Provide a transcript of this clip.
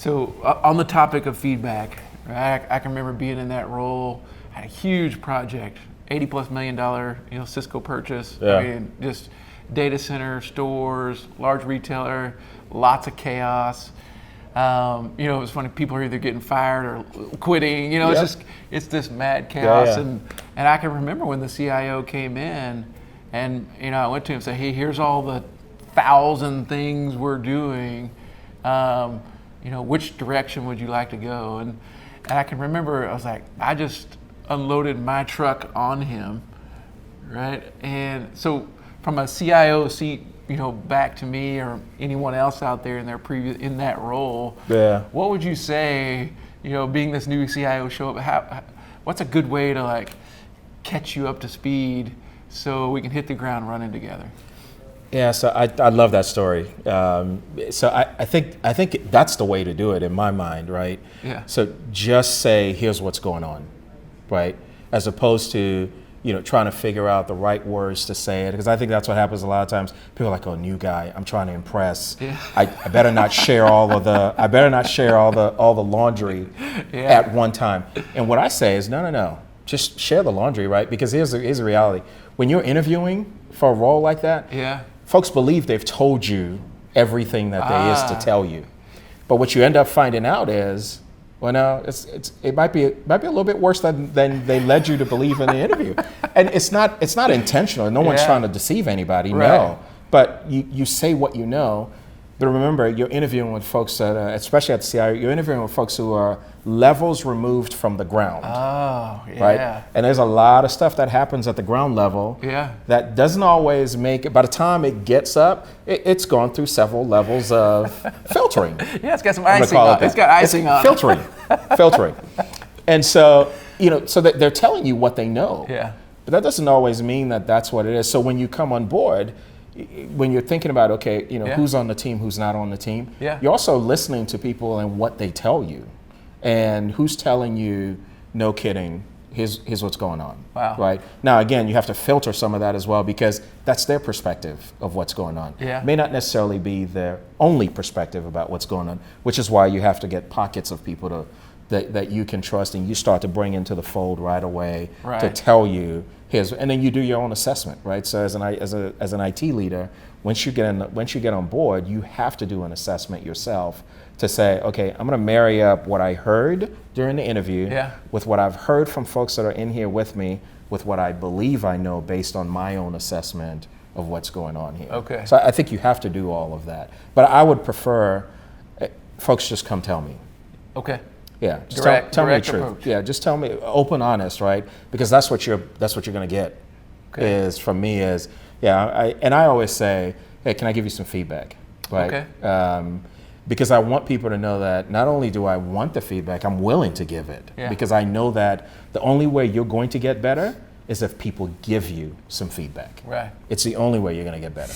So on the topic of feedback, right, I can remember being in that role, had a huge project, $80+ million, Cisco purchase. Yeah. I mean, just data center, stores, large retailer, lots of chaos. It was funny, people are either getting fired or quitting, it's this mad chaos. Yeah. And I can remember when the CIO came in and, I went to him and said, hey, here's all the 1,000 things we're doing. Which direction would you like to go? And I can remember, I was like, I just unloaded my truck on him, right? And so from a CIO seat, back to me or anyone else out there in that role, what would you say, being this new CIO show up, what's a good way to catch you up to speed so we can hit the ground running together? Yeah, so I love that story. So I think that's the way to do it in my mind, right? Yeah. So just say, here's what's going on, right? As opposed to trying to figure out the right words to say it, because I think that's what happens a lot of times. People are like, "Oh, new guy, I'm trying to impress. Yeah. I better not share all the laundry at one time." And what I say is, no, just share the laundry, right? Because here's the reality: when you're interviewing for a role like that, folks believe they've told you everything that there is to tell you, but what you end up finding out is, well, no, it might be a little bit worse than they led you to believe in the interview, and it's not intentional. No one's trying to deceive anybody, no. But you say what you know. But remember, you're interviewing with folks that, especially at the CIO, you're interviewing with folks who are levels removed from the ground. Oh, yeah. Right? And there's a lot of stuff that happens at the ground level that doesn't always make it. By the time it gets up, it's gone through several levels of filtering. Yeah, it's got some icing on it. It's got icing on it. Filtering. And so, so that they're telling you what they know. Yeah. But that doesn't always mean that that's what it is. So when you come on board, when you're thinking about, okay, who's on the team, who's not on the team, you're also listening to people and what they tell you, and who's telling you, no kidding, here's what's going on. Wow. Right? Now, again, you have to filter some of that as well, because that's their perspective of what's going on. Yeah. It may not necessarily be their only perspective about what's going on, which is why you have to get pockets of people that you can trust, and you start to bring into the fold right away to tell you, and then you do your own assessment, right? So as an IT leader, once you get on board, you have to do an assessment yourself to say, okay, I'm going to marry up what I heard during the interview with what I've heard from folks that are in here with me, with what I believe I know based on my own assessment of what's going on here. Okay. So I think you have to do all of that. But I would prefer folks just come tell me. Okay. Yeah, just tell me the truth. Approach. Yeah, just tell me, open, honest, right? Because that's what you're going to get. Is from me is, I always say, hey, can I give you some feedback, right? Okay. Because I want people to know that not only do I want the feedback, I'm willing to give it. Yeah. Because I know that the only way you're going to get better is if people give you some feedback. Right. It's the only way you're going to get better.